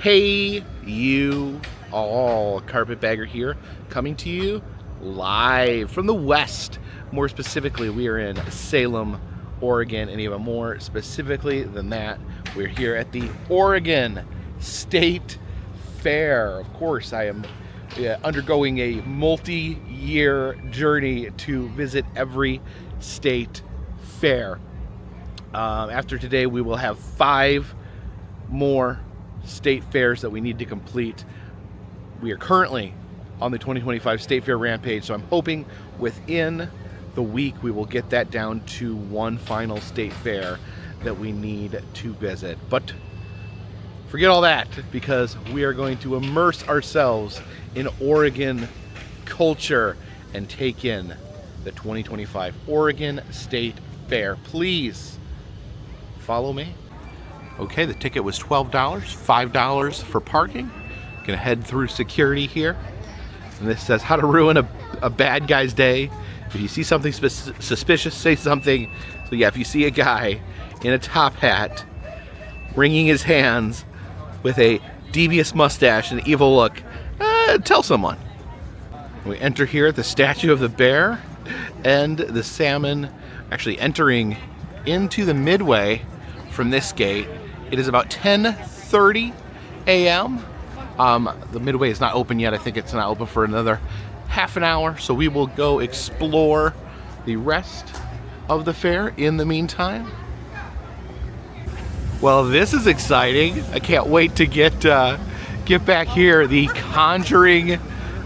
Hey, you all, Carpetbagger here, coming to you live from the West. More specifically, we are in Salem, Oregon, and even more specifically than that, we're here at the Oregon State Fair. Of course, I am undergoing a multi-year journey to visit every state fair. After today, we will have 5 more state fairs that we need to complete. We are currently on the 2025 State Fair Rampage, so I'm hoping within the week we will get that down to one final state fair that we need to visit. But forget all that, because we are going to immerse ourselves in Oregon culture and take in the 2025 Oregon State Fair. Please follow me. Okay, the ticket was $12, $5 for parking. Gonna head through security here. And this says how to ruin a bad guy's day. If you see something suspicious, say something. So yeah, if you see a guy in a top hat, wringing his hands with a devious mustache and evil look, tell someone. We enter here at the statue of the bear and the salmon, actually entering into the Midway from this gate. It is about 10:30 a.m. The Midway is not open yet. I think it's not open for another half an hour, so we will go explore the rest of the fair in the meantime. Well, this is exciting. I can't wait to get back here. The Conjuring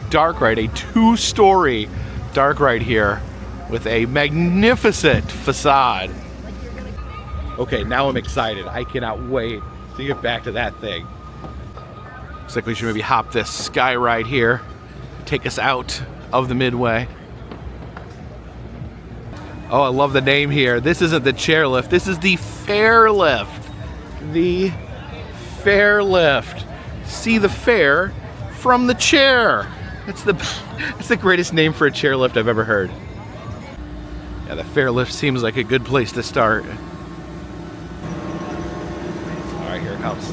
dark ride, a 2-story dark ride here with a magnificent facade. Okay, now I'm excited. I cannot wait to get back to that thing. Looks like we should maybe hop this sky ride here, take us out of the Midway. Oh, I love the name here. This isn't the chairlift, this is the fair lift. The fair lift. See the fair from the chair. That's the greatest name for a chairlift I've ever heard. Yeah, the fair lift seems like a good place to start. All right, here it comes.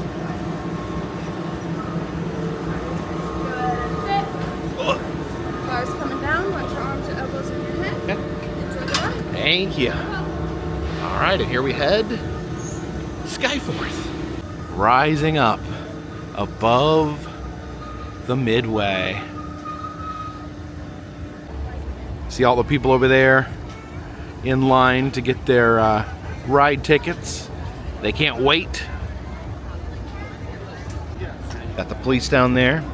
Bars coming down, watch your arms and elbows in your head. Okay. Enjoy the ride. Thank you. All right, and here we head Skyforth. Rising up above the Midway. See all the people over there in line to get their ride tickets. They can't wait. Got the police down there.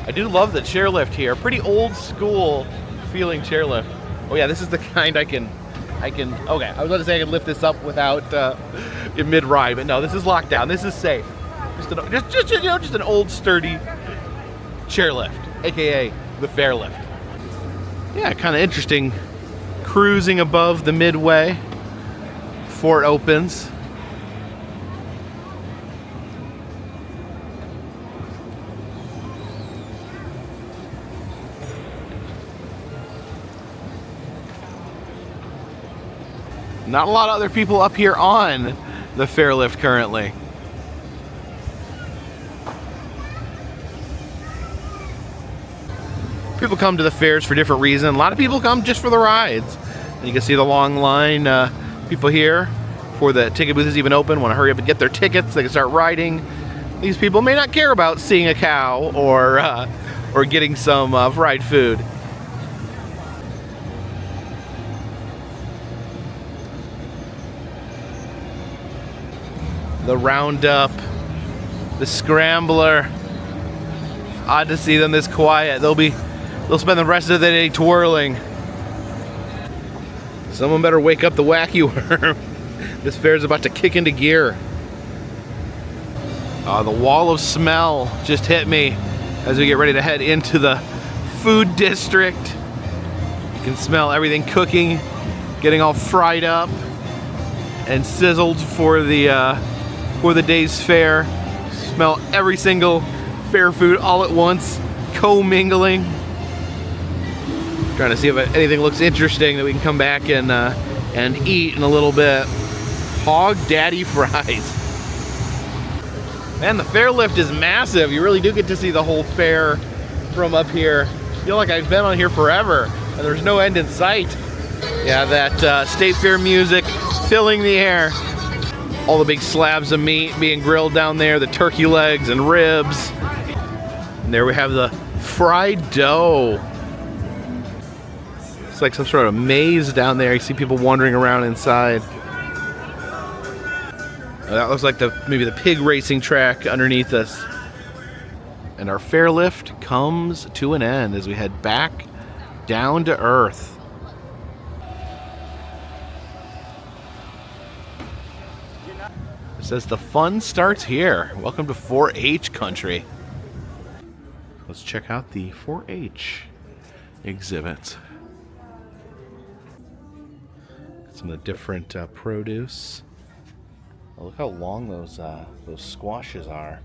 I do love the chairlift here. Pretty old school feeling chairlift. Oh yeah, this is the kind I can, okay, I was about to say I could lift this up without in mid-ride, but no, this is locked down. This is safe. Just an old sturdy chairlift, aka the fair lift. Yeah, kind of interesting. Cruising above the Midway before it opens. Not a lot of other people up here on the fair lift currently. People come to the fairs for different reasons. A lot of people come just for the rides. And you can see the long line, people here before the ticket booth is even open, want to hurry up and get their tickets. They can start riding. These people may not care about seeing a cow or getting some fried food. The roundup, the scrambler. Odd to see them this quiet. They'll spend the rest of the day twirling. Someone better wake up the wacky worm. This fair's about to kick into gear. The wall of smell just hit me as we get ready to head into the food district. You can smell everything cooking, getting all fried up and sizzled for the day's fair. Smell every single fair food all at once, co-mingling. Trying to see if anything looks interesting that we can come back and eat in a little bit. Hog Daddy Fries. Man, the fair lift is massive. You really do get to see the whole fair from up here. I feel like I've been on here forever, and there's no end in sight. Yeah, that state fair music filling the air. All the big slabs of meat being grilled down there, the turkey legs and ribs. And there we have the fried dough. It's like some sort of maze down there. You see people wandering around inside. That looks like maybe the pig racing track underneath us. And our fair lift comes to an end as we head back down to earth. It says the fun starts here. Welcome to 4-H country. Let's check out the 4-H exhibits. Some of the different produce. Oh, look how long those squashes are.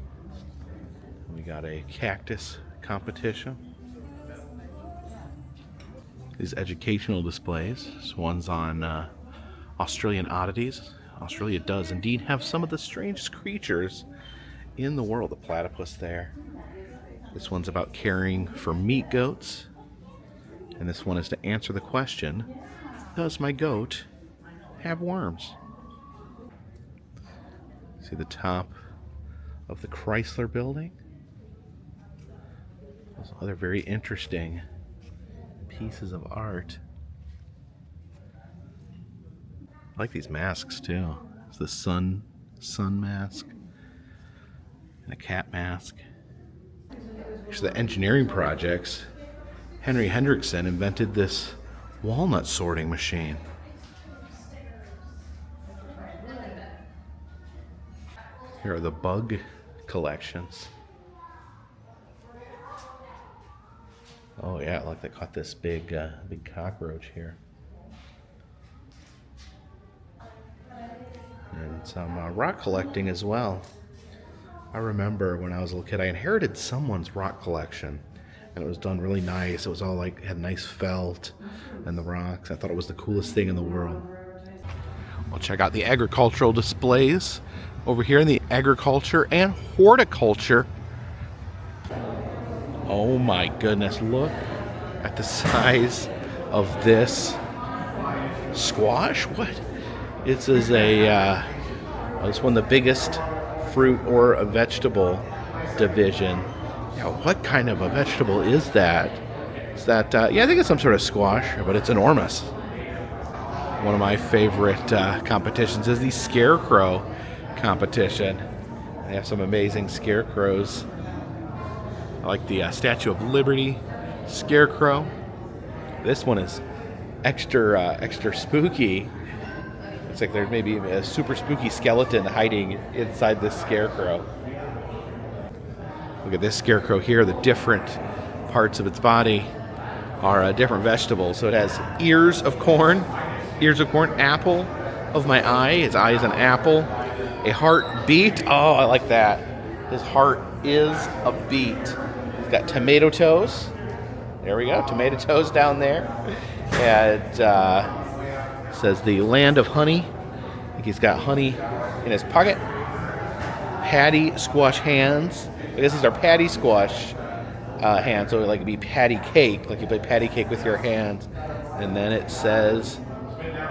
We got a cactus competition. These educational displays. This one's on Australian oddities. Australia does indeed have some of the strangest creatures in the world. The platypus there. This one's about caring for meat goats. And this one is to answer the question, does my goat have worms? See the top of the Chrysler building? Those other very interesting pieces of art. I like these masks too. It's the sun mask and a cat mask. Actually, the engineering projects. Henry Hendrickson invented this walnut sorting machine. Here are the bug collections. Oh yeah, like they caught this big cockroach here. And some rock collecting as well. I remember when I was a little kid, I inherited someone's rock collection, and it was done really nice. It was all like, had nice felt and the rocks. I thought it was the coolest thing in the world. We'll check out the agricultural displays over here in the agriculture and horticulture. Oh my goodness, look at the size of this squash. What? This is it's one of the biggest fruit or a vegetable division. Yeah, what kind of a vegetable is that? Is that, yeah, I think it's some sort of squash, but it's enormous. One of my favorite competitions is the scarecrow competition. They have some amazing scarecrows. I like the Statue of Liberty scarecrow. This one is extra spooky. It's like there's maybe a super spooky skeleton hiding inside this scarecrow. Look at this scarecrow here. The different parts of its body are different vegetables. So it has ears of corn, apple of my eye. His eye is an apple. A heartbeat. Oh, I like that. His heart is a beat. He's got tomato toes. There we go. Tomato toes down there. And says the land of honey. I think he's got honey in his pocket. Patty squash hands. I guess these are patty squash hands. So like it'd be patty cake. Like you play patty cake with your hands. And then it says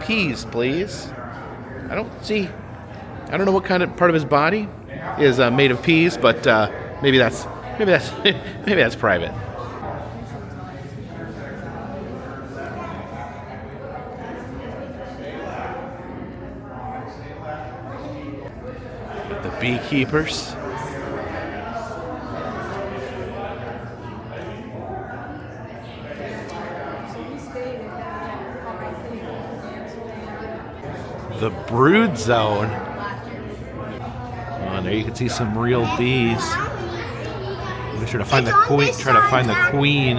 peas, please. I don't know what kind of part of his body is made of peas, but maybe that's private. The beekeepers. The brood zone. Oh, there you can see some real bees. Make sure to find the queen. Try to find the queen.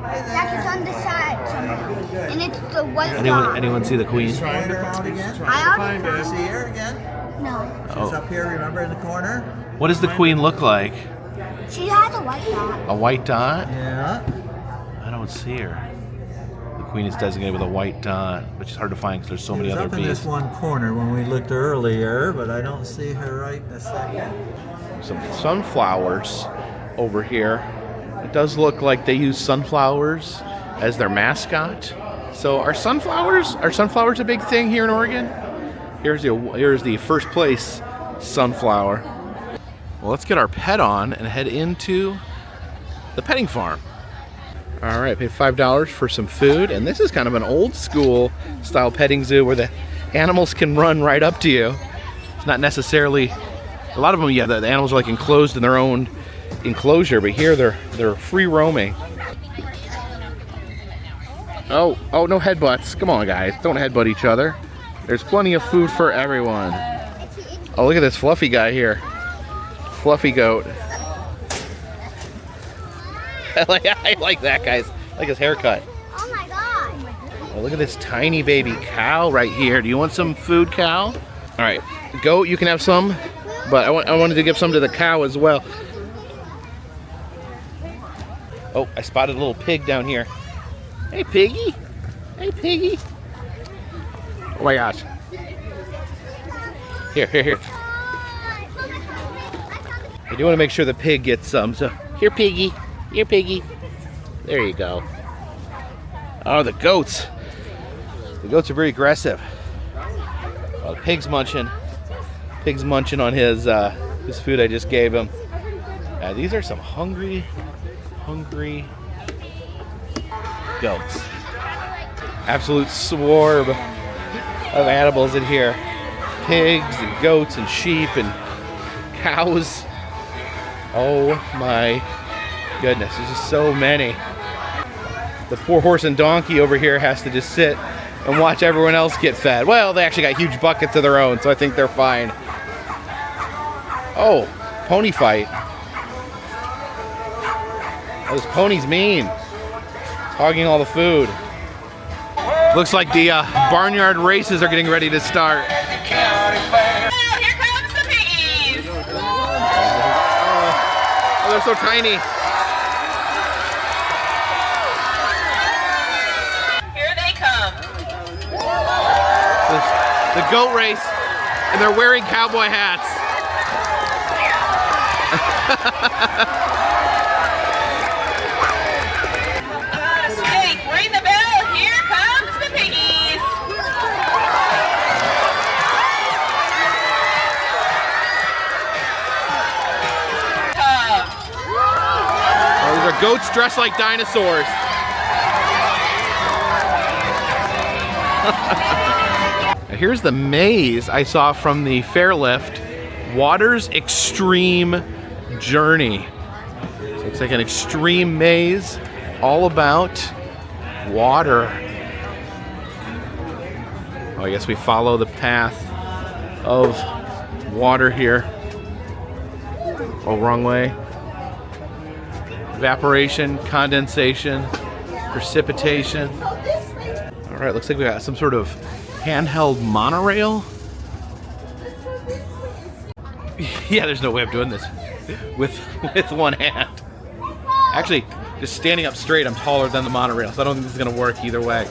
That's on the side somewhere. And it's the white dog. Anyone see the queen? Trying to find again. I Trying to already find her. See her again? No. She's up here, remember, in the corner? What does the queen look like? She has a white dog. A white dot? Yeah. I don't see her. The queen is designated with a white dot, which is hard to find because there's so She many was other up in this bees. one corner when we looked earlier, but I don't see her right this second. Some sunflowers over here. It does look like they use sunflowers as their mascot. So are sunflowers a big thing here in Oregon? Here's the first place sunflower. Well, let's get our pet on and head into the petting farm. All right, paid $5 for some food, and this is kind of an old school style petting zoo where the animals can run right up to you. It's not necessarily, a lot of them, yeah, the animals are like enclosed in their own enclosure, but here they're free roaming. Oh, no headbutts. Come on, guys, don't headbutt each other. There's plenty of food for everyone. Oh, look at this fluffy guy here. Fluffy goat. I like that, guys. I like his haircut. Oh my god. Oh, look at this tiny baby cow right here. Do you want some food, cow? All right, goat, you can have some, but I wanted to give some to the cow as well. Oh, I spotted a little pig down here. Hey, piggy. Hey, piggy. Oh my gosh. Here. I do want to make sure the pig gets some, so here, piggy. Here, piggy. There you go. Oh, the goats. The goats are very aggressive. Oh, the pig's munching. Pig's munching on his food I just gave him. These are some hungry goats. Absolute swarm of animals in here. Pigs and goats and sheep and cows. Oh my goodness, there's just so many. The poor horse and donkey over here has to just sit and watch everyone else get fed. Well, they actually got huge buckets of their own, so I think they're fine. Oh, pony fight. Oh, this pony's mean. It's hogging all the food. Looks like the barnyard races are getting ready to start. Here comes the piggies! Oh, they're so tiny. Here they come. The goat race, and they're wearing cowboy hats. Hey, ring the bell. Here comes the piggies. Oh, these are goats dressed like dinosaurs. Here's the maze I saw from the Fairlift, Water's Extreme Journey. So it's like an extreme maze all about water. Oh, I guess we follow the path of water here. Oh, wrong way. Evaporation, condensation, precipitation. All right, looks like we got some sort of handheld monorail. Yeah, there's no way of doing this with one hand. Actually, just standing up straight, I'm taller than the monorail, so I don't think this is gonna work either way.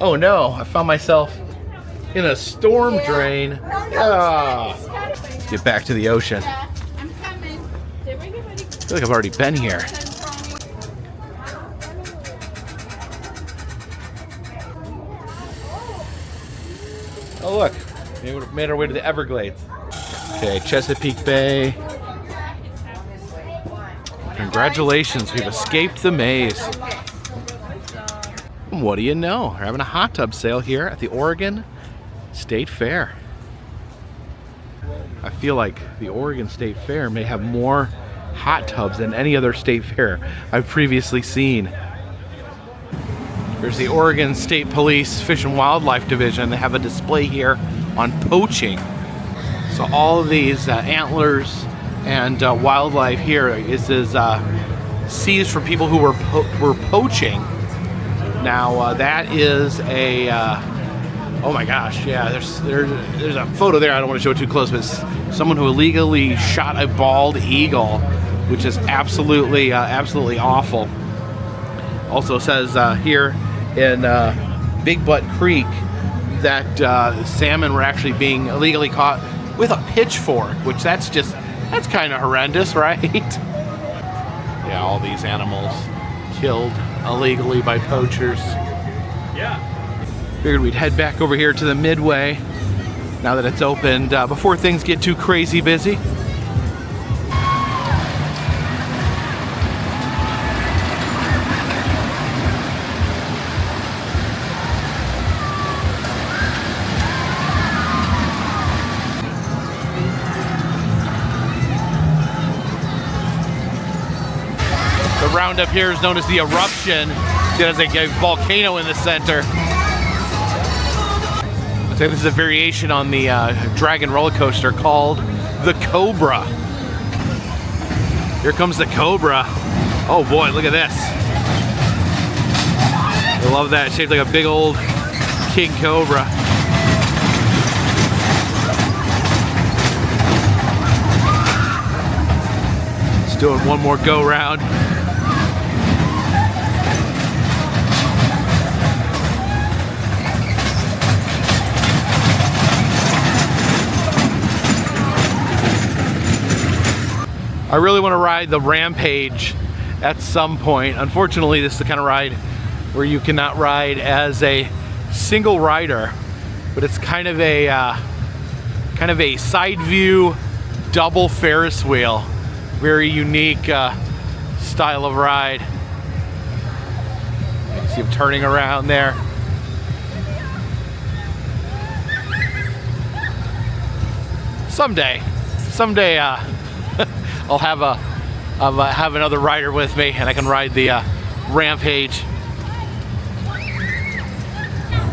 Oh no, I found myself in a storm drain. Ah. Get back to the ocean. I feel like I've already been here. Oh look, we would have made our way to the Everglades. Okay, Chesapeake Bay. Congratulations, we've escaped the maze. And what do you know? We're having a hot tub sale here at the Oregon State Fair. I feel like the Oregon State Fair may have more hot tubs than any other state fair I've previously seen. There's the Oregon State Police Fish and Wildlife Division. They have a display here on poaching. So all of these antlers and wildlife here is seized from people who were poaching. Now that is a Oh my gosh, yeah, there's a photo there. I don't want to show it too close, but it's someone who illegally shot a bald eagle, which is absolutely awful. Also says here in Big Butt Creek that salmon were actually being illegally caught with a pitchfork, which that's kind of horrendous, right? Yeah, all these animals killed illegally by poachers. Yeah. Figured we'd head back over here to the Midway now that it's opened before things get too crazy busy. The round up here is known as the eruption. There's like a volcano in the center. So this is a variation on the Dragon roller coaster called the Cobra. Here comes the Cobra. Oh boy, look at this. I love that, shaped like a big old king cobra. Just doing one more go round. I really want to ride the Rampage at some point. Unfortunately, this is the kind of ride where you cannot ride as a single rider, but it's kind of a side view double Ferris wheel. Very unique style of ride. You see him turning around there. Someday, I'll have another rider with me, and I can ride the Rampage.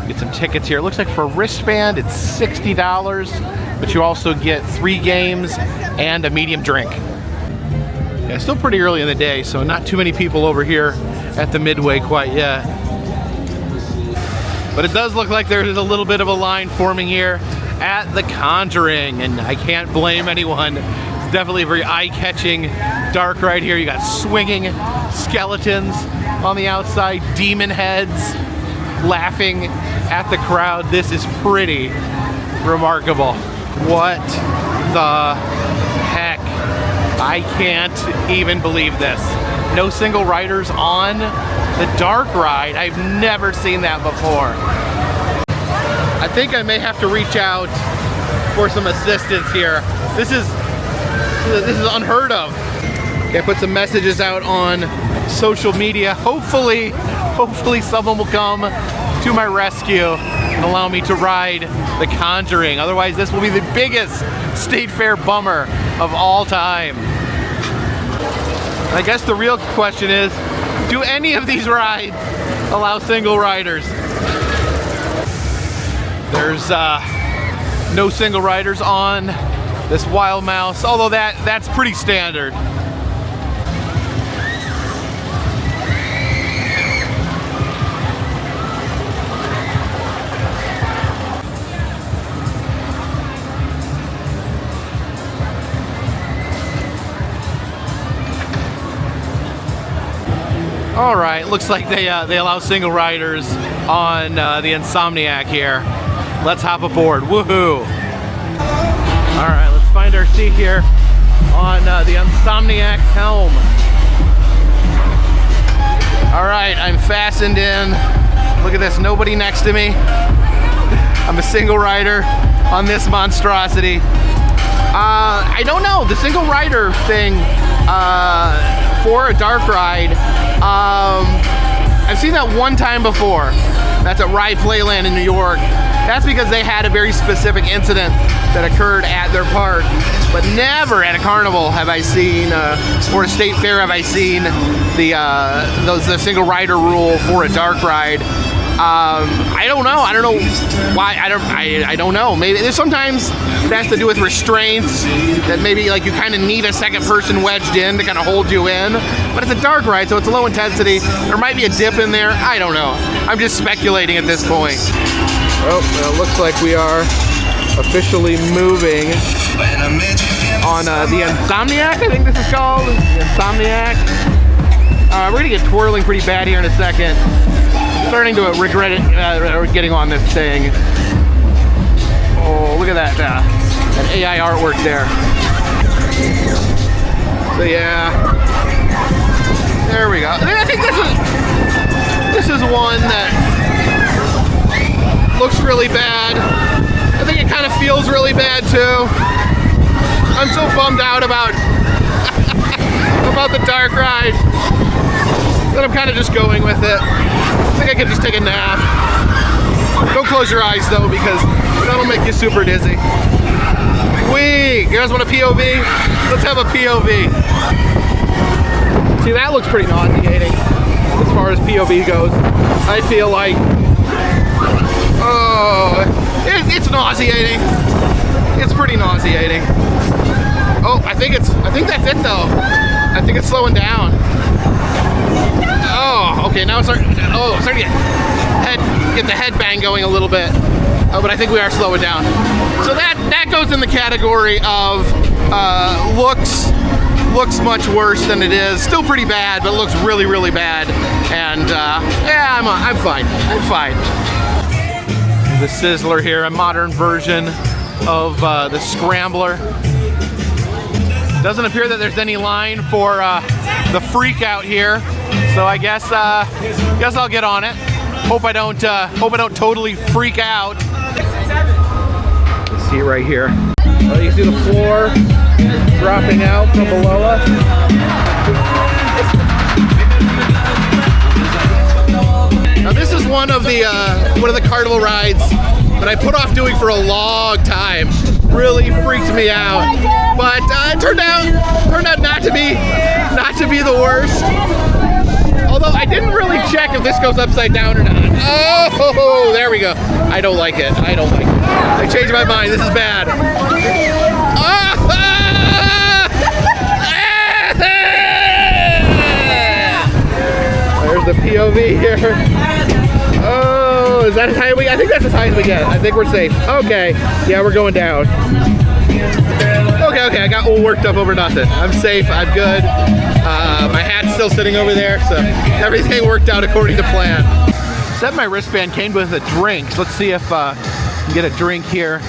Get some tickets here. It looks like for a wristband, it's $60, but you also get 3 games and a medium drink. Yeah, it's still pretty early in the day, so not too many people over here at the Midway quite yet. But it does look like there's a little bit of a line forming here at the Conjuring, and I can't blame anyone. It's definitely a very eye-catching dark ride here. You got swinging skeletons on the outside, demon heads laughing at the crowd. This is pretty remarkable. What the heck? I can't even believe this. No single riders on the dark ride. I've never seen that before. I think I may have to reach out for some assistance here. This is unheard of. Okay, I put some messages out on social media. Hopefully someone will come to my rescue and allow me to ride the Conjuring. Otherwise, this will be the biggest state fair bummer of all time. And I guess the real question is, do any of these rides allow single riders? There's no single riders on this Wild Mouse, although that's pretty standard. All right, looks like they allow single riders on the Insomniac here. Let's hop aboard. Woohoo! All right, let's find our seat here on the Insomniac helm. All right, I'm fastened in. Look at this, nobody next to me. I'm a single rider on this monstrosity. I don't know, the single rider thing for a dark ride, I've seen that one time before. That's at Rave Playland in New York. That's because they had a very specific incident that occurred at their park, but never at a carnival have I seen, or a state fair have I seen the single rider rule for a dark ride. I don't know why. I don't know. Maybe there's sometimes it has to do with restraints that maybe like you kind of need a second person wedged in to kind of hold you in. But it's a dark ride, so it's a low intensity. There might be a dip in there. I don't know. I'm just speculating at this point. Oh, well, it looks like we are officially moving on the Insomniac, I think this is called. The Insomniac. We're gonna get twirling pretty bad here in a second. Starting to regret it, getting on this thing. Oh, look at that AI artwork there. So yeah, there we go. I think this is one that looks really bad. I think it kind of feels really bad too. I'm so bummed out about about the dark ride that I'm kind of just going with it. I think I could just take a nap. Don't close your eyes though, because that'll make you super dizzy. You guys want a POV? Let's have a POV. See, that looks pretty nauseating as far as POV goes. I feel like, oh, it's nauseating. It's pretty nauseating. Oh, I think that's it though. I think it's slowing down. Oh, okay, now it's starting to get the head bang going a little bit. Oh, but I think we are slowing down. So that goes in the category of looks much worse than it is. Still pretty bad, but it looks really, really bad. And yeah, I'm fine. I'm fine. The Sizzler here, a modern version of the Scrambler. Doesn't appear that there's any line for the Freak out here, so I guess I'll get on it. Hope I don't totally freak out. See it right here. Oh, you see the floor dropping out from below us. Now this is one of the Carnival rides that I put off doing for a long time. Really freaked me out, but it turned out not to be the worst. Although I didn't really check if this goes upside down or not. Oh, there we go. I don't like it. I don't like it. I changed my mind. This is bad. There's the POV here. Oh, is that as high as we? I think that's as high as we get. I think we're safe. Okay. Yeah, we're going down. Okay, I got all worked up over nothing. I'm safe, I'm good. My hat's still sitting over there, so everything worked out according to plan. Said my wristband came with a drink. So let's see if we can get a drink here.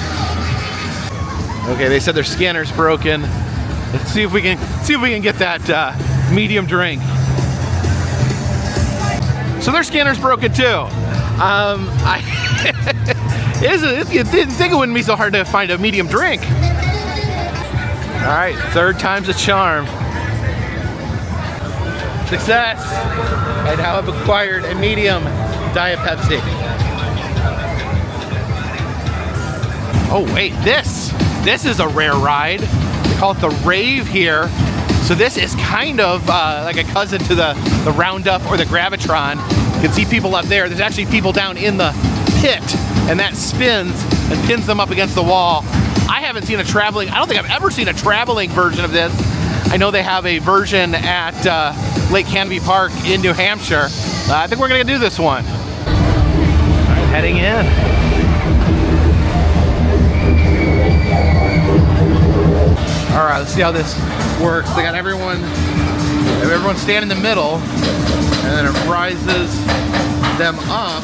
Okay, they said their scanner's broken. Let's see if we can get that medium drink. So their scanner's broken too. You didn't think it wouldn't be so hard to find a medium drink. All right, third time's a charm. Success. I now have acquired a medium Diet Pepsi. Oh wait, this is a rare ride. They call it the Rave here. So this is kind of like a cousin to the Roundup or the Gravitron. You can see people up there. There's actually people down in the pit, and that spins and pins them up against the wall. I haven't seen I don't think I've ever seen a traveling version of this. I know they have a version at Lake Canby Park in New Hampshire. I think we're gonna do this one. All right, heading in. All right, let's see how this works. They got everyone stand in the middle, and then it rises them up.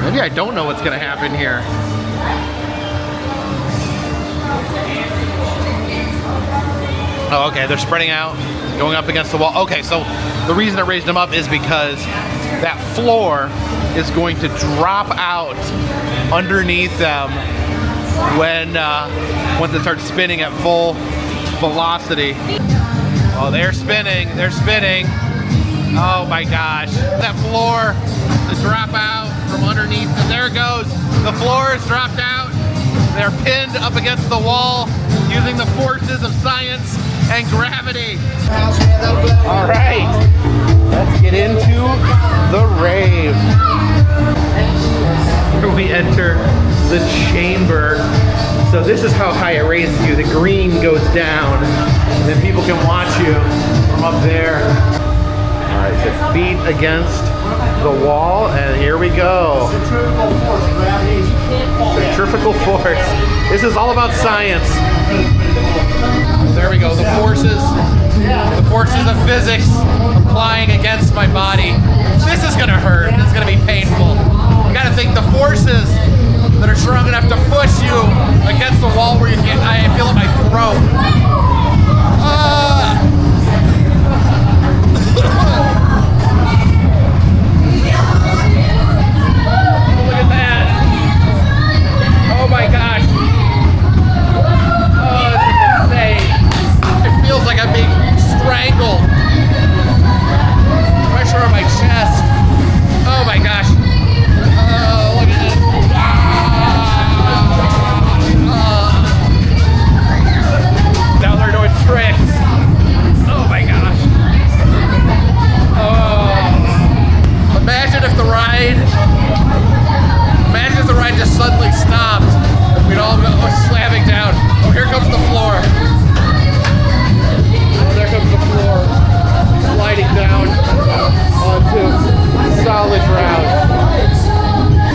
Maybe I don't know what's gonna happen here. Oh, okay, they're spreading out, going up against the wall. Okay, so the reason it raised them up is because that floor is going to drop out underneath them once it starts spinning at full velocity. Oh, they're spinning. Oh my gosh. That floor to drop out from underneath. And there it goes. The floor is dropped out. They're pinned up against the wall using the forces of science and gravity. All right, let's get into the Rave. Here we enter the chamber. So this is how high it raises you. The green goes down, and then people can watch you from up there. All right, feet against the wall, and here we go. Centrifugal force. This is all about science. There we go. The forces of physics applying against my body. This is gonna hurt. This is gonna be painful. You gotta think the forces that are strong enough to push you against the wall where you can't. I feel it in my throat. Look at that. Oh my gosh. Oh, this is insane. It feels like I'm being strangled. Pressure on my chest. Oh my gosh. Oh, look at it. Now they're doing tricks. Oh my gosh. Oh. Imagine if the ride just suddenly stopped. We'd all go slamming down. Oh, here comes the floor. Oh, there comes the floor. Sliding down onto solid ground.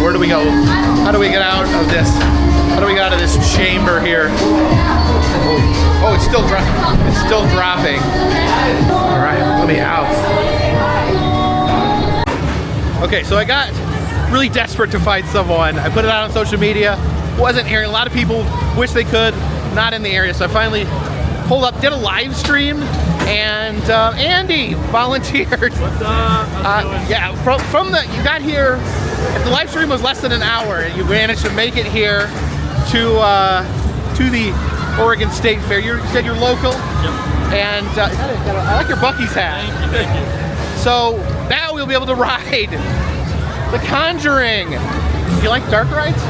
Where do we go? How do we get out of this? How do we get out of this chamber here? Oh, it's still dropping. All right, let me out. Okay, so I got really desperate to find someone. I put it out on social media. Wasn't hearing. A lot of people wish they could, not in the area. So I finally pulled up, did a live stream, and Andy volunteered. What's up? How's it going? Yeah, you got here. The live stream was less than an hour, and you managed to make it here to the Oregon State Fair. You said you're local. Yep. And I like your Buc-ee's hat. Thank you. So now we'll be able to ride the Conjuring. Do you like dark rides?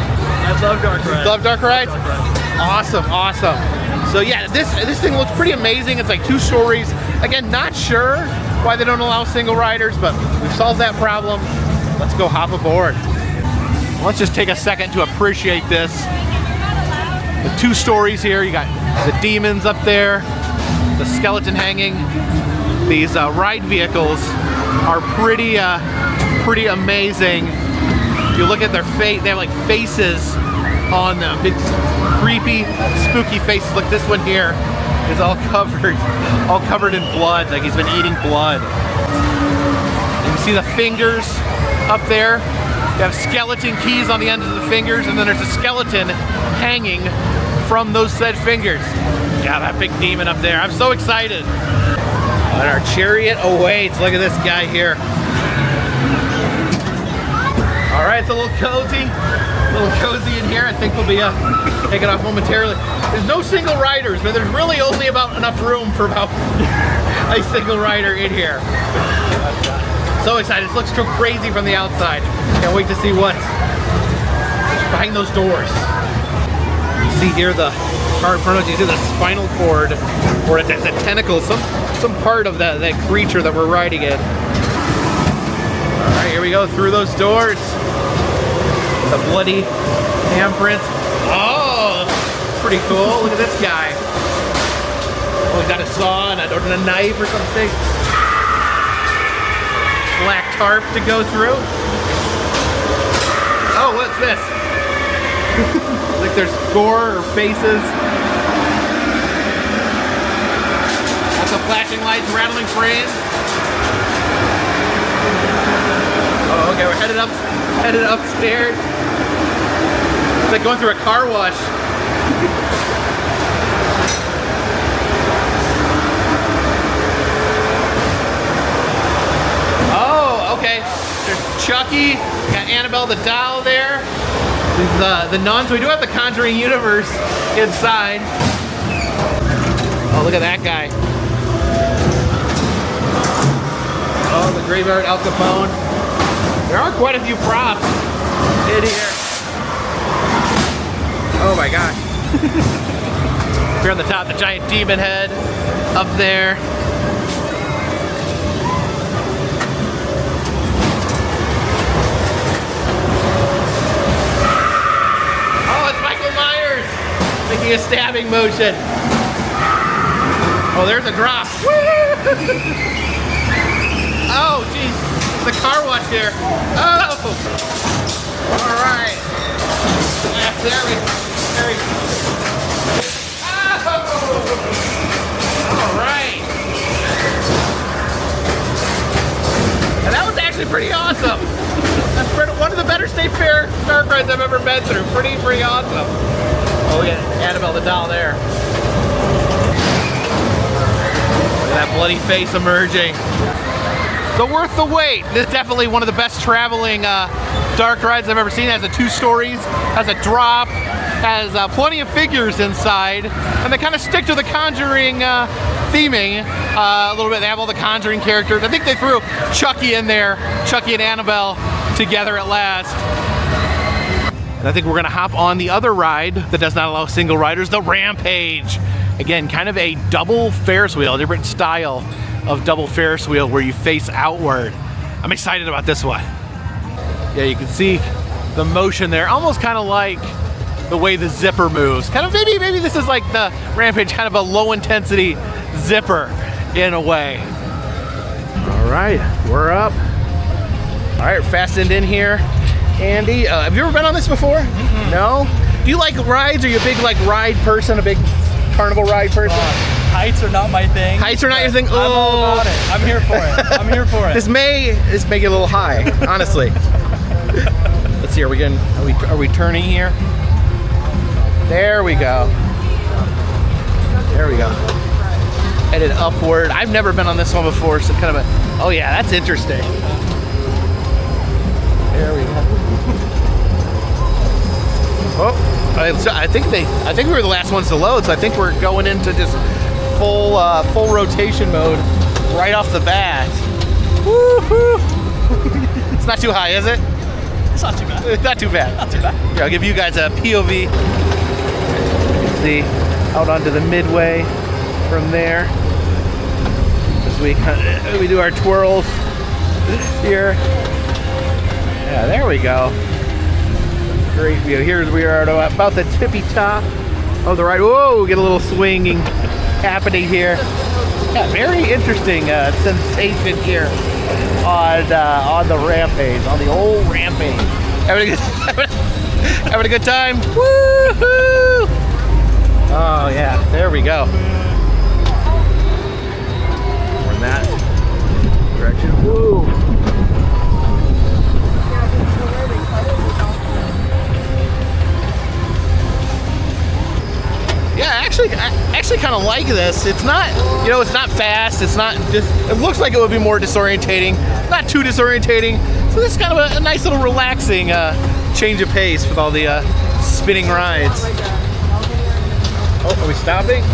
I love dark rides. Love dark rides? Dark rides. Awesome, awesome. So yeah, this thing looks pretty amazing. It's like 2 stories. Again, not sure why they don't allow single riders, but we've solved that problem. Let's go hop aboard. Let's just take a second to appreciate this. The 2 stories here. You got the demons up there, the skeleton hanging. These ride vehicles are pretty amazing. If you look at their face, they have like faces on them, big creepy, spooky faces. Look, this one here is all covered in blood, like he's been eating blood. You can see the fingers up there. You have skeleton keys on the ends of the fingers, and then there's a skeleton hanging from those said fingers. Yeah, that big demon up there. I'm so excited. And our chariot awaits. Look at this guy here. All right, it's a little cozy in here. I think we'll be taking off momentarily. There's no single riders, but there's really only about enough room for about a single rider in here. So excited. This looks so crazy from the outside. Can't wait to see what's behind those doors. You see here the car in front of you. See the spinal cord, or it's a tentacle, some part of that creature that we're riding in. All right, here we go through those doors. The bloody handprint. Oh, pretty cool. Look at this guy. Oh, he got a saw and a knife or something. Black tarp to go through. Oh, what's this? Like there's gore or faces. Lots of flashing lights, rattling frames. Oh, okay, we're headed upstairs. It's like going through a car wash. Oh, okay. There's Chucky. Got Annabelle the doll there. The nuns. We do have the Conjuring universe inside. Oh, look at that guy. Oh, the graveyard Al Capone. There are quite a few props in here. Oh my gosh. Here on the top, the giant demon head up there. Oh, it's Michael Myers making a stabbing motion. Oh, there's a drop. Oh, geez. The car wash here. Oh. All right. Yeah, there we go. Oh. All right. And that was actually pretty awesome. That's one of the better state fair dark rides I've ever been through. Pretty awesome. Oh, we got Annabelle the doll there. Look at that bloody face emerging. So worth the wait. This is definitely one of the best traveling dark rides I've ever seen. It has 2 stories, has a drop, has plenty of figures inside, and they kind of stick to the Conjuring theming a little bit. They have all the Conjuring characters. I think they threw Chucky in there, Chucky and Annabelle together at last. And I think we're gonna hop on the other ride that does not allow single riders, the Rampage. Again, kind of a double Ferris wheel, different style of double Ferris wheel where you face outward. I'm excited about this one. Yeah, you can see the motion there, almost kind of like the way the zipper moves. Kind of maybe this is like the Rampage, kind of a low intensity zipper in a way. All right, we're up. All right, fastened in here. Andy, have you ever been on this before? Mm-hmm. No? Do you like rides? Are you a big like ride person, a big carnival ride person? Heights are not my thing. Heights are not your thing? I'm all about it. I'm here for it. I'm here for it. This may get a little high, honestly. Let's see, are we turning here? There we go. There we go. Headed upward. I've never been on this one before, so kind of a, oh yeah, that's interesting. There we go. Oh, I think we were the last ones to load, so I think we're going into just full rotation mode right off the bat. Woo-hoo. It's not too high, is it? It's not too bad. It's not too bad. Not too bad. Here, I'll give you guys a POV. You can see out onto the Midway from there as we do our twirls here. Yeah, there we go. Great view. Here we are at about the tippy top of the ride. Whoa, get a little swinging happening here. Yeah, very interesting sensation here on the Rampage, on the old Rampage. Having a good time. Woo-hoo! Oh yeah, there we go. We're in that direction. Woo! Yeah, I actually kind of like this. It's not, it's not fast. It's not just, it looks like it would be more disorientating. Not too disorientating. So this is kind of a nice little relaxing change of pace with all the spinning rides. Oh, are we stopping?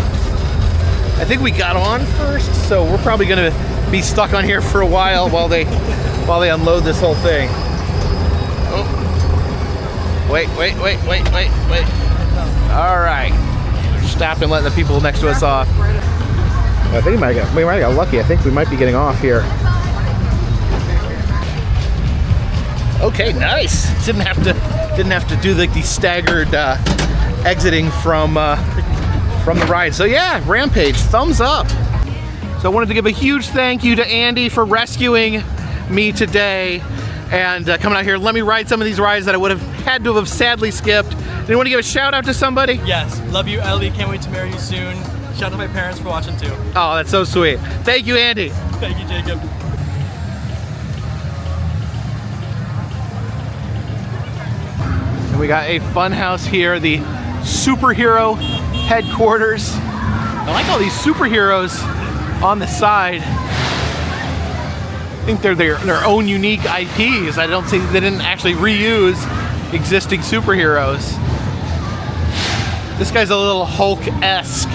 I think we got on first, so we're probably gonna be stuck on here for a while while they unload this whole thing. Oh. Wait. All right. Stopped and letting the people next to us off. I think we might have got lucky. I think we might be getting off here. Okay, nice. Didn't have to do like the staggered exiting from the ride. So yeah, Rampage, thumbs up. So I wanted to give a huge thank you to Andy for rescuing me today and coming out here. Let me ride some of these rides that I would have had to have sadly skipped. Do you want to give a shout out to somebody? Yes, love you, Ellie. Can't wait to marry you soon. Shout out to my parents for watching too. Oh, that's so sweet. Thank you, Andy. Thank you, Jacob. And we got a Funhouse here, the superhero headquarters. I like all these superheroes on the side. I think they're their own unique IPs. I don't think they didn't actually reuse existing superheroes. This guy's a little Hulk-esque.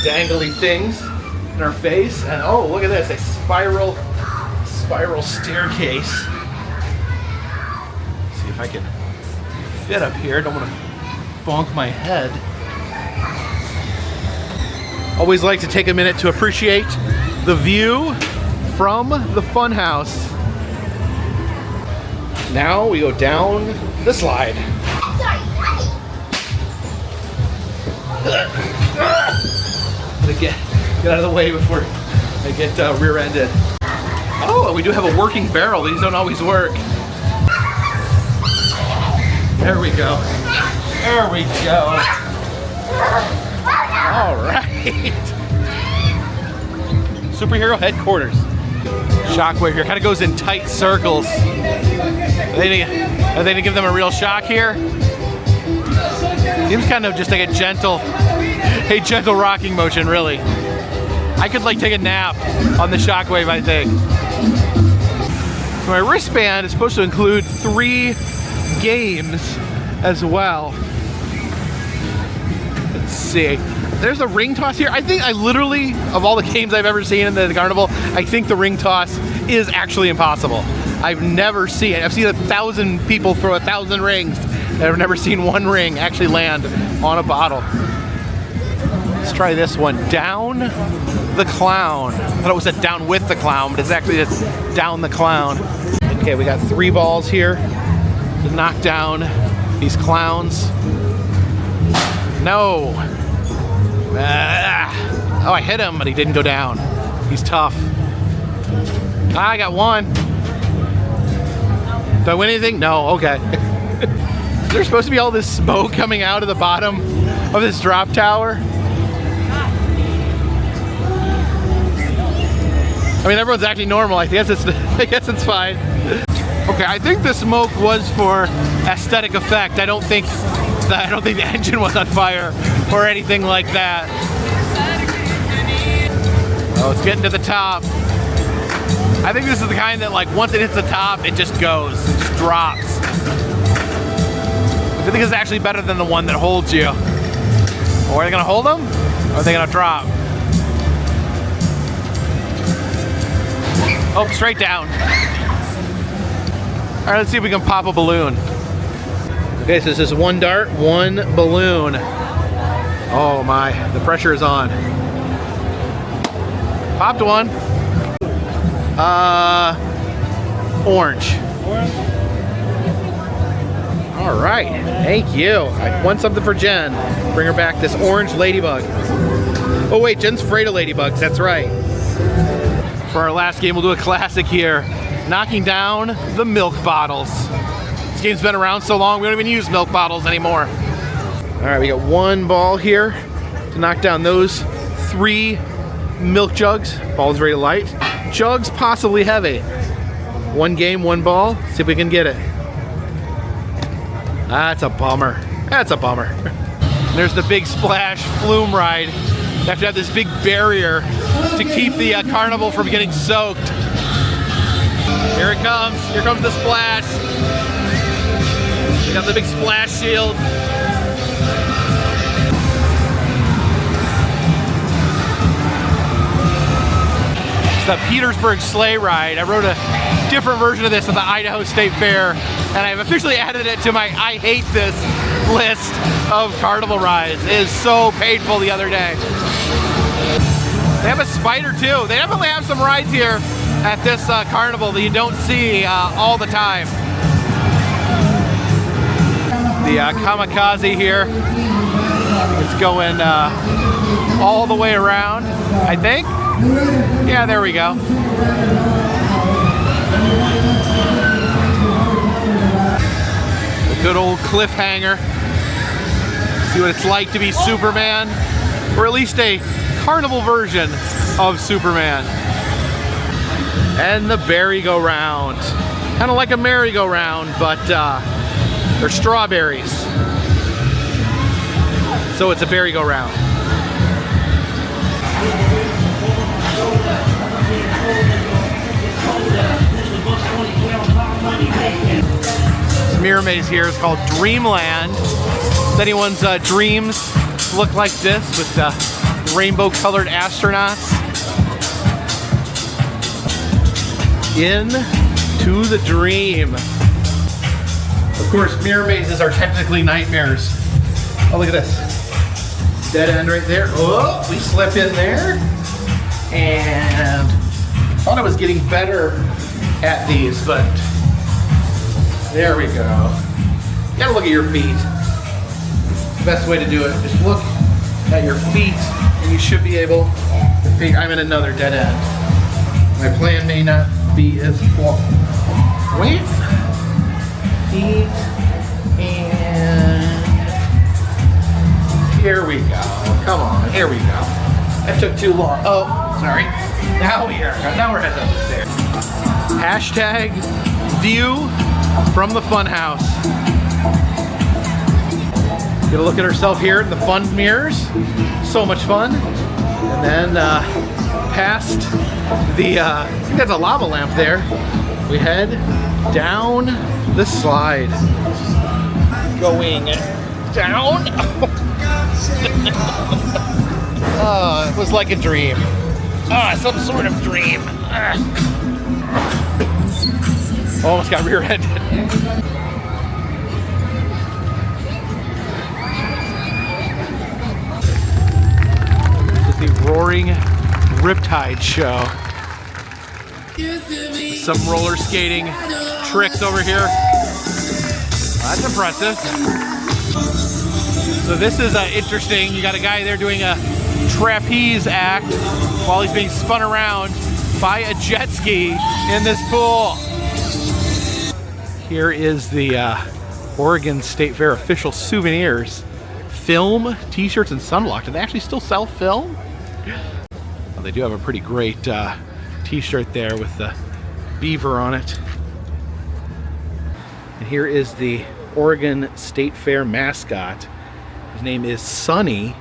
Dangly things in our face, and oh, look at this, a spiral staircase. Let's see if I can fit up here. Don't want to bonk my head. Always like to take a minute to appreciate the view from the Funhouse. Now we go down the slide. to get out of the way before I get rear-ended. Oh, we do have a working barrel. These don't always work. There we go. There we go. All right. Superhero headquarters. Shockwave here kind of goes in tight circles. Are they gonna give them a real shock here? Seems kind of just like a gentle rocking motion, really. I could like take a nap on the Shockwave, I think. So my wristband is supposed to include 3 games as well. Let's see. There's a ring toss here. I think I literally, of all the games I've ever seen in the Carnival, I think the ring toss is actually impossible. I've never seen it. I've seen 1,000 people throw 1,000 rings. I've never seen one ring actually land on a bottle. Let's try this one. Down the clown. I thought it was a down with the clown, but it's actually just down the clown. Okay, we got 3 balls here to knock down these clowns. No. Oh, I hit him, but he didn't go down. He's tough. I got 1. Do I win anything? No, okay. There's supposed to be all this smoke coming out of the bottom of this drop tower. I mean, everyone's acting normal. I guess it's fine. Okay, I think the smoke was for aesthetic effect. I don't think the engine was on fire or anything like that. Oh, it's getting to the top. I think this is the kind that, like, once it hits the top, it just goes. It just drops. I think it's actually better than the one that holds you. Or are they gonna hold them? Or are they gonna drop? Oh, straight down. All right, let's see if we can pop a balloon. Okay, so this is 1 dart, 1 balloon. Oh my, the pressure is on. Popped 1. Orange. All right, thank you. I won something for Jen. Bring her back this orange ladybug. Oh wait, Jen's afraid of ladybugs, that's right. For our last game, we'll do a classic here. Knocking down the milk bottles. This game's been around so long, we don't even use milk bottles anymore. All right, we got 1 ball here to knock down those 3 milk jugs. Ball's very light. Jugs possibly heavy. 1 game, 1 ball. See if we can get it. That's a bummer. That's a bummer. There's the big splash flume ride. You have to have this big barrier to keep the carnival from getting soaked. Here it comes. Here comes the splash. We got the big splash shield. It's the Petersburg sleigh ride. I wrote a different version of this at the Idaho State Fair, and I've officially added it to my I hate this list of carnival rides. It is so painful the other day. They have a spider too. They definitely have some rides here at this carnival that you don't see all the time. The kamikaze here. It's going all the way around, I think. Yeah, there we go. A good old cliffhanger. See what it's like to be Superman, or at least a carnival version of Superman. And the merry-go-round. Kind of like a merry-go-round, but they're strawberries. So it's a merry-go-round. This mirror maze here is called Dreamland. If anyone's dreams look like this with rainbow-colored astronauts. Into the dream. Of course, mirror mazes are technically nightmares. Oh, look at this. Dead end right there. Oh, we slip in there. And I thought I was getting better at these, but there we go. You gotta look at your feet. The best way to do it. Just look at your feet, and you should be able to figure. I'm in another dead end. My plan may not be as well. Wait. Feet, and here we go. Come on, here we go. That took too long. Oh, sorry. Now we're heading up the stairs. Hashtag view from the Funhouse. Get a look at herself here in the fun mirrors. So much fun. And then past the, I think that's a lava lamp there. We head down the slide. Going down. It was like a dream. Some sort of dream. Almost got rear-ended. The Roaring Riptide Show. Some roller skating tricks over here. That's impressive. So this is interesting. You got a guy there doing a trapeze act while he's being spun around by a jet ski in this pool. Here is the Oregon State Fair official souvenirs. Film, t-shirts, and sunblock. Do they actually still sell film? Well, they do have a pretty great t-shirt there with the beaver on it. And here is the Oregon State Fair mascot. His name is Sunny.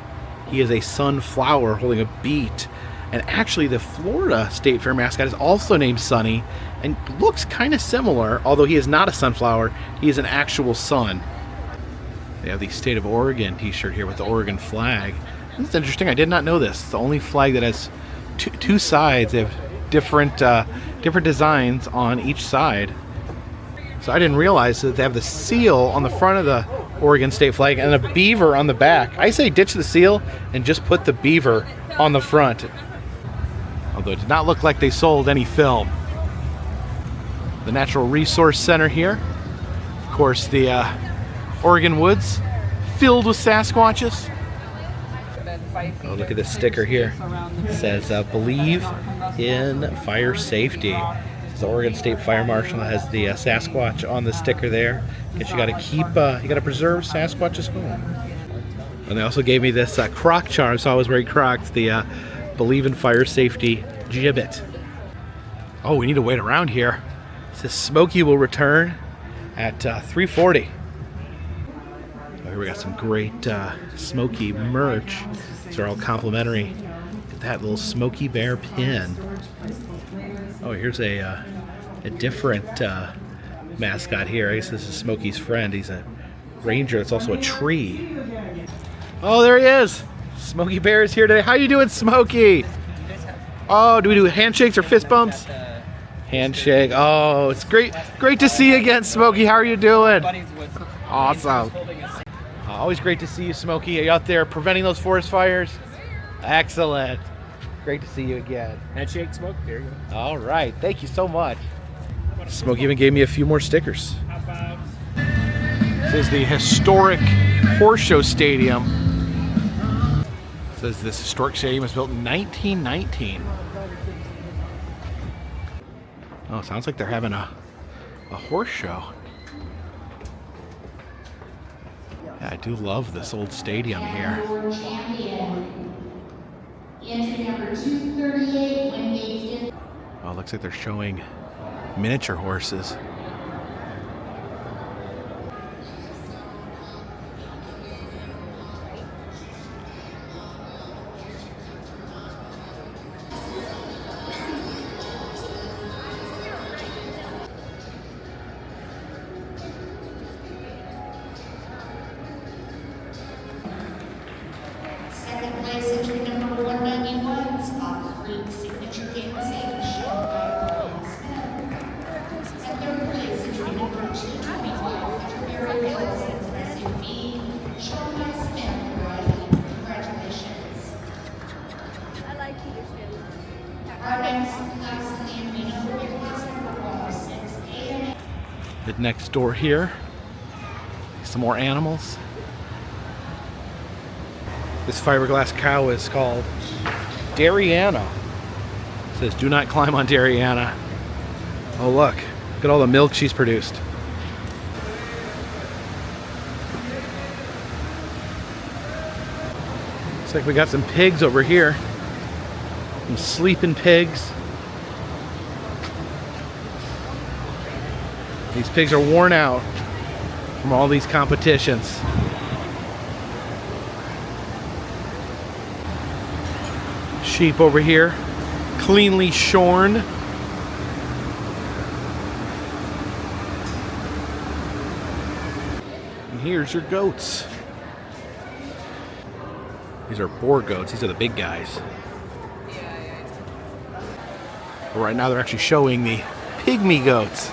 He is a sunflower holding a beet. And actually the Florida State Fair mascot is also named Sunny and looks kind of similar, although he is not a sunflower, he is an actual sun. They have the State of Oregon t-shirt here with the Oregon flag. That's interesting, I did not know this. It's the only flag that has two sides. They have different designs on each side. So I didn't realize that they have the seal on the front of the Oregon State flag and a beaver on the back. I say ditch the seal and just put the beaver on the front. Although it did not look like they sold any film. The Natural Resource Center here. Of course, the Oregon woods filled with Sasquatches. Oh, look at this sticker here. It says, believe in fire safety. The Oregon State Fire Marshal has the Sasquatch on the sticker there. Guess you got to keep, you got to preserve Sasquatch's home. And they also gave me this Croc charm, so I was wearing Crocs, the Believe in Fire Safety gibbet. Oh, we need to wait around here. It says Smokey will return at 3:40. Oh, here we got some great Smokey merch. These are all complimentary. Look at that little Smokey Bear pin. Oh, here's a different mascot here. I guess this is Smokey's friend. He's a ranger. It's also a tree. Oh, there he is. Smokey Bear is here today. How you doing, Smokey? Oh, do we do handshakes or fist bumps? Handshake. Oh, it's great to see you again, Smokey. How are you doing? Awesome. Always great to see you, Smokey. Are you out there preventing those forest fires? Excellent. Great to see you again. Handshake, Smoke. There you go. All right. Thank you so much. Smokey even gave me a few more stickers. This is the historic horse show stadium. It says this historic stadium was built in 1919. Oh, sounds like they're having a horse show. Yeah, I do love this old stadium here. Entry number 238, Wingate. Oh, it looks like they're showing miniature horses. Second place, entry number 191, Scott Creek Signature Game Sage, shown by Brian Smith. And third place, entry number 225, Canterbury Hills SUV, shown by Smith. Congratulations. I like Peterson. Our next class in the number is number 106, Head next door here. Some more animals. This fiberglass cow is called Dariana. It says, do not climb on Dariana. Oh look, look at all the milk she's produced. Looks like we got some pigs over here. Some sleeping pigs. These pigs are worn out from all these competitions. Sheep over here, cleanly shorn. And here's your goats. These are boar goats. These are the big guys. But right now they're actually showing the pygmy goats.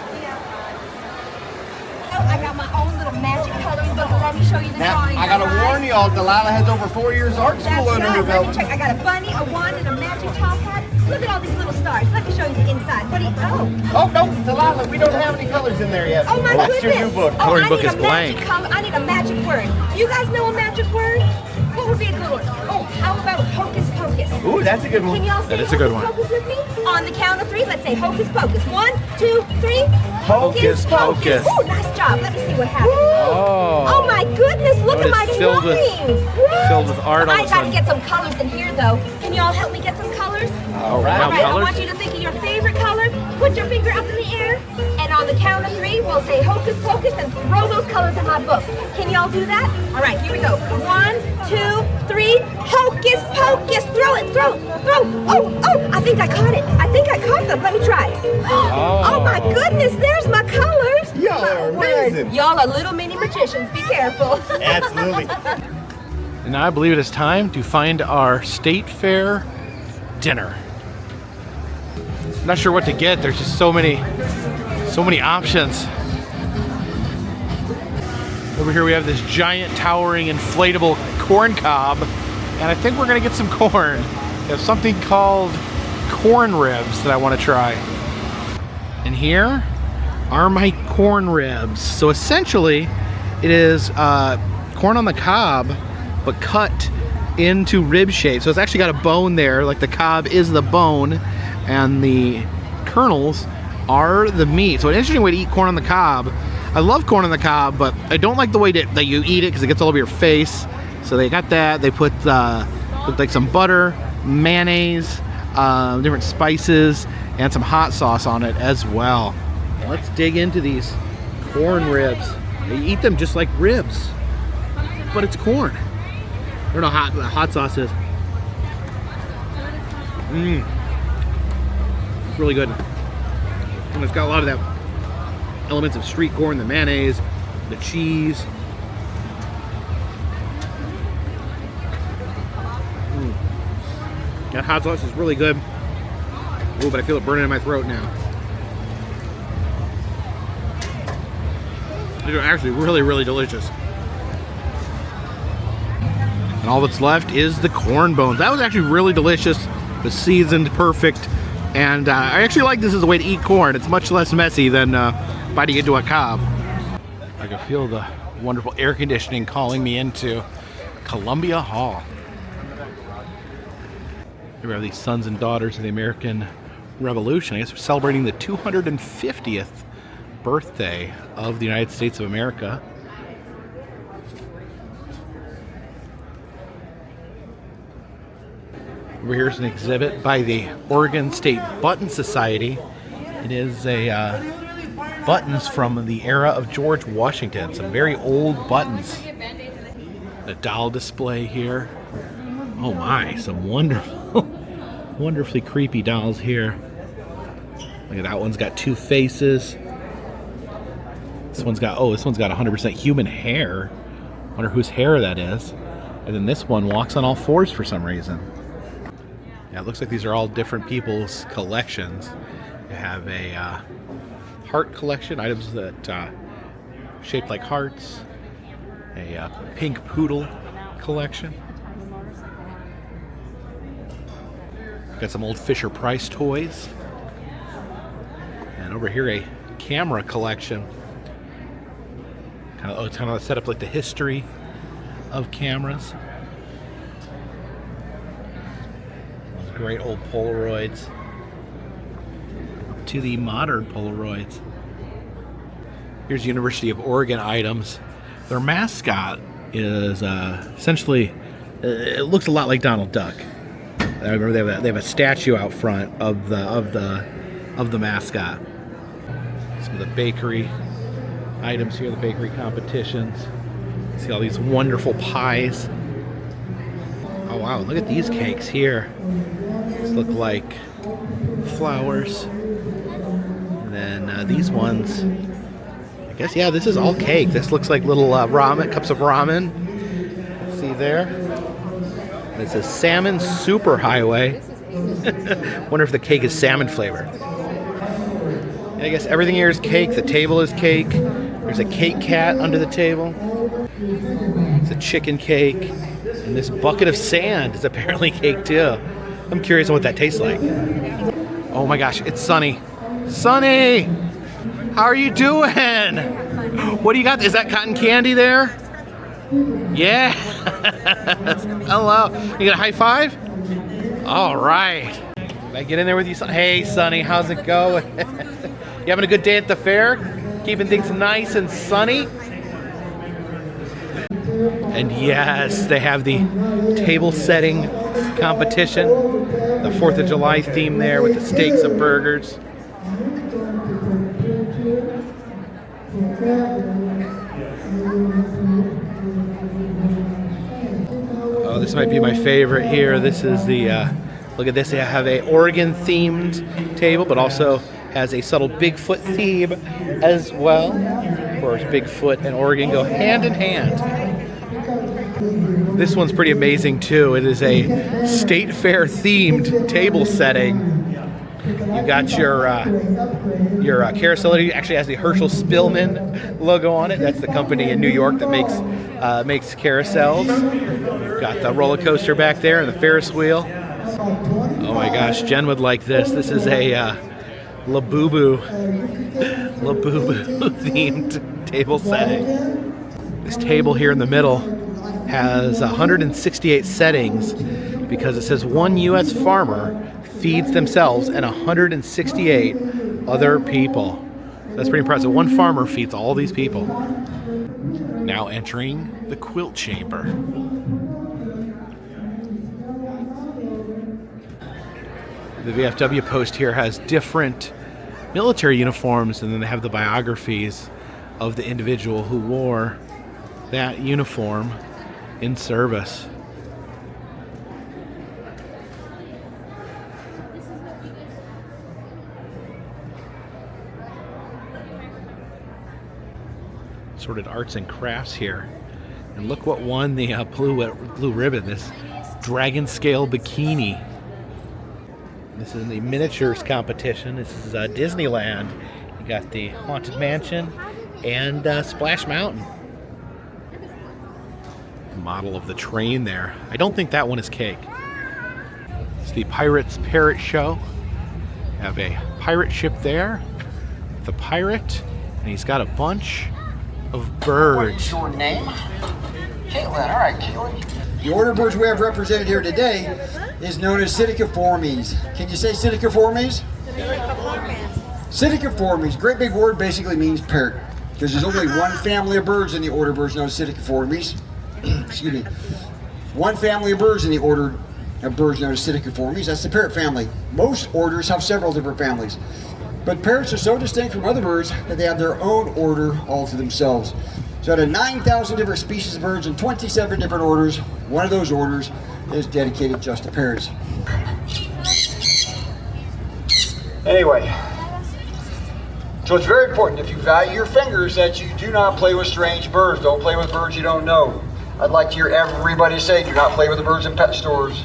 I got my own little magic coloring book. Let me show you the drawing. I gotta warn y'all, Delilah has over 4 years art school under her Let belt. me check. I got a bunny, a wand, and a magic top hat. Look at all these little stars. Let me show you the inside. What do you? Oh no, Delilah, we don't have any colors in there yet. Oh my That's goodness. your new book. Oh, Coloring I book need is a magic blank. color. I need a magic word. You guys know a magic word? What would be a good one? Oh, how about hocus pocus? Ooh, that's a good one. Can y'all say That is a good hocus one. pocus with me? On the count of 3, let's say hocus pocus. 1, 2, 3. Hocus pocus. Ooh, nice job. Let me see what happens. Oh. Oh my goodness, look It at my is filled with- drawings. What? filled with art all of I a gotta sudden. get some colors in here though. Can y'all help me get some colors? All right, All right, I colors. want you to think of your favorite color. Put your finger up in the air, and on the count of 3, we'll say hocus pocus and throw those colors in my book. Can y'all do that? All right, here we go. 1, 2, 3. Hocus pocus. Throw it, throw. Oh, I think I caught it. I think I caught them. Let me try. Oh my goodness, there's my colors. Y'all My are word. amazing. Y'all are little mini magicians. Be careful. Absolutely. And now I believe it is time to find our state fair dinner. I'm not sure what to get. There's just so many options. Over here we have this giant towering inflatable corn cob, and I think we're gonna get some corn. We have something called corn ribs that I want to try. And here are my corn ribs. So essentially, it is corn on the cob, but cut into rib shape. So it's actually got a bone there, like the cob is the bone, and the kernels are the meat. So an interesting way to eat corn on the cob. I love corn on the cob, but I don't like the way that you eat it because it gets all over your face. So they got that. They put looked like some butter, mayonnaise, different spices, and some hot sauce on it as well. Let's dig into these corn ribs. They eat them just like ribs, but it's corn. I don't know how the hot sauce is. It's really good. And it's got a lot of that elements of street corn, the mayonnaise, the cheese. That hot sauce is really good. Ooh, but I feel it burning in my throat now. These are actually really, really delicious. And all that's left is the corn bones. That was actually really delicious. It was seasoned perfect. And I actually like this as a way to eat corn. It's much less messy than biting into a cob. I can feel the wonderful air conditioning calling me into Columbia Hall. Here we have these sons and daughters of the American Revolution. I guess we're celebrating the 250th birthday of the United States of America. Over here is an exhibit by the Oregon State Button Society. It is buttons from the era of George Washington. Some very old buttons. A doll display here. Oh my, some wonderful, wonderfully creepy dolls here. Look at that one's got 2 faces. This one's got 100% human hair. Wonder whose hair that is. And then this one walks on all 4s for some reason. Yeah, it looks like these are all different people's collections. You have a heart collection, items that shaped like hearts. A pink poodle collection. Got some old Fisher-Price toys. And over here, a camera collection. It's kind of set up like the history of cameras. great old Polaroids to the modern Polaroids. Here's University of Oregon items. Their mascot is essentially, it looks a lot like Donald Duck. I remember they have a statue out front of the mascot. Some of the bakery items here, the bakery competitions. See all these wonderful pies. Oh wow, look at these cakes here. These look like flowers. And then these ones, I guess, yeah, this is all cake. This looks like little ramen, cups of ramen. See there? This is salmon super highway. Wonder if the cake is salmon flavored. And I guess everything here is cake. The table is cake. There's a cake cat under the table. It's a chicken cake. And this bucket of sand is apparently cake too. I'm curious on what that tastes like. Oh my gosh, it's Sunny. Sunny! How are you doing? What do you got? Is that cotton candy there? Yeah. Hello. You got a high five? All right. Can I get in there with you? Hey, Sunny, how's it going? You having a good day at the fair? Keeping things nice and sunny? And yes, they have the table setting competition. The 4th of July theme there with the steaks and burgers. Oh, this might be my favorite here. This is the, look at this. They have a Oregon themed table, but also has a subtle Bigfoot theme as well. Of course, Bigfoot and Oregon go hand in hand. This one's pretty amazing too. It is a state fair themed table setting. You got your carousel. It actually has the Herschel Spillman logo on it. That's the company in New York that makes carousels. You've got the roller coaster back there and the Ferris wheel. Oh my gosh, Jen would like this. This is a Labubu themed table setting. This table here in the middle has 168 settings because it says one U.S. farmer feeds themselves and 168 other people. That's pretty impressive. One farmer feeds all these people. Now entering the quilt chamber. The VFW post here has different military uniforms, and then they have the biographies of the individual who wore that uniform in service. Sorted arts and crafts here. And look what won the blue ribbon, this dragon scale bikini. This is the miniatures competition. This is Disneyland. You got the Haunted Mansion and Splash Mountain. Model of the train there. I don't think that one is cake. It's the Pirates Parrot Show. You have a pirate ship there. The pirate, and he's got a bunch of birds. What is your name? Caitlin. All right, Caitlin. The order of birds we have represented here today is known as Psittaciformes. Can you say Psittaciformes? Psittaciformes, great big word, basically means parrot. Because there's only one family of birds in the order of birds known as Psittaciformes. Excuse me. One family of birds in the order of birds known as Psittaciformes. That's the parrot family. Most orders have several different families. But parrots are so distinct from other birds that they have their own order all to themselves. So out of 9,000 different species of birds and 27 different orders, one of those orders is dedicated just to parrots. Anyway, so it's very important if you value your fingers that you do not play with strange birds. Don't play with birds you don't know. I'd like to hear everybody say, do not play with the birds in pet stores.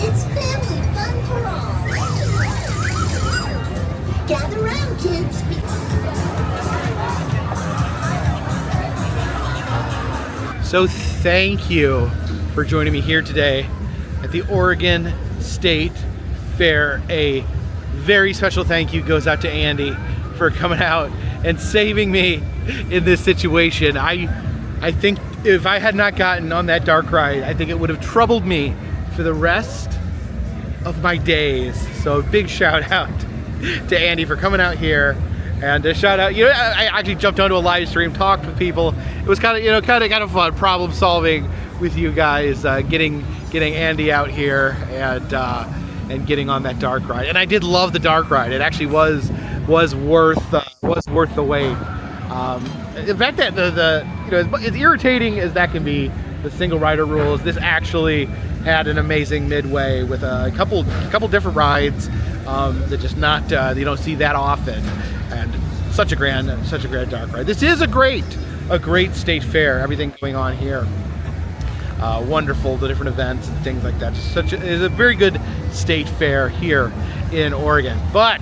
It's family fun for all. Gather round, kids. So thank you for joining me here today at the Oregon State Fair. A very special thank you goes out to Andy for coming out and saving me in this situation. I think if I had not gotten on that dark ride, I think it would have troubled me for the rest of my days. So big shout out to Andy for coming out here, and a shout out, I actually jumped onto a live stream, talked with people. It was kind of fun problem solving with you guys, getting Andy out here and getting on that dark ride. And I did love the dark ride. It actually was worth the wait. In fact, that as irritating as that can be, the single rider rules, this actually had an amazing midway with a couple different rides that just not you don't see that often, and such a grand dark ride. This is a great state fair. Everything going on here, wonderful. The different events and things like that. It is a very good state fair here in Oregon. But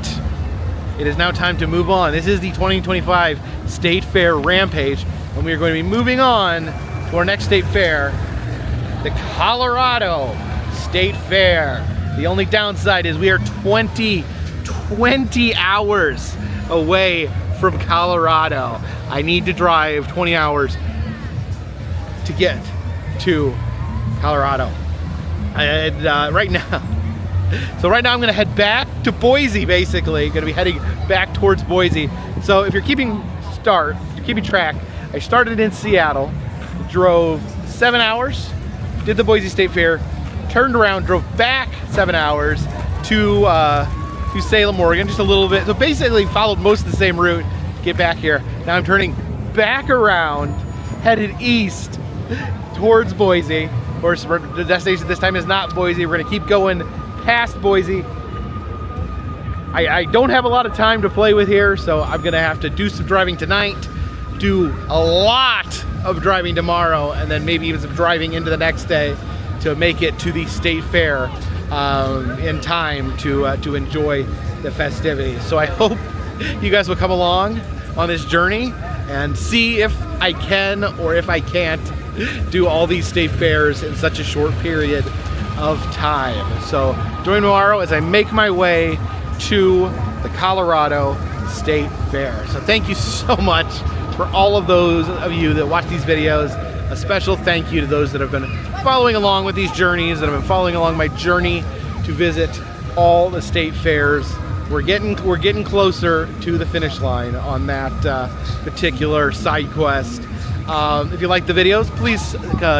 it is now time to move on. This is the 2025 State Fair Rampage, and we are going to be moving on to our next state fair, the Colorado State Fair. The only downside is we are 20 hours away from Colorado. I need to drive 20 hours to get to Colorado. Right now I'm gonna head back to Boise, basically. Gonna be heading back towards Boise. So if you're keeping track, I started in Seattle, drove 7 hours, did the Boise State Fair, turned around, drove back 7 hours to Salem, Oregon, just a little bit. So basically followed most of the same route to get back here. Now I'm turning back around, headed east towards Boise. Of course, the destination this time is not Boise. We're gonna keep going past Boise. I don't have a lot of time to play with here, so I'm gonna have to do some driving tonight, do a lot of driving tomorrow, and then maybe even some driving into the next day to make it to the state fair in time to enjoy the festivities. So I hope you guys will come along on this journey and see if I can or if I can't do all these state fairs in such a short period of time. So join me tomorrow as I make my way to the Colorado State Fair. So thank you so much for all of those of you that watch these videos. A special thank you to those that have been following along with these journeys, that have been following along my journey to visit all the state fairs. We're getting closer to the finish line on that particular side quest. If you like the videos, please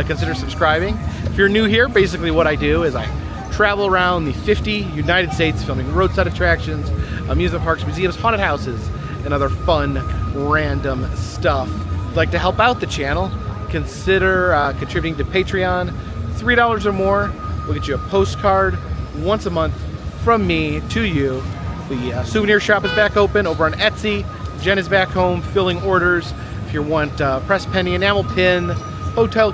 consider subscribing. If you're new here, basically what I do is I travel around the 50 United States filming roadside attractions, amusement parks, museums, haunted houses, and other fun, random stuff. If you'd like to help out the channel, consider contributing to Patreon. $3 or more will get you a postcard once a month from me to you. The souvenir shop is back open over on Etsy. Jen is back home filling orders. If you want press penny, enamel pin, motel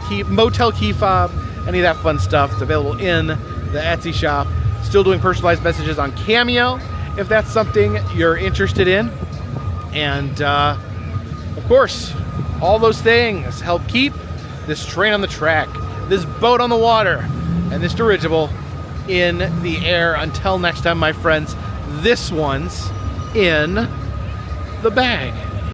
key fob, any of that fun stuff, it's available in the Etsy shop. Still doing personalized messages on Cameo if that's something you're interested in. And of course, all those things help keep this train on the track, this boat on the water, and this dirigible in the air. Until next time, my friends, this one's in the bag.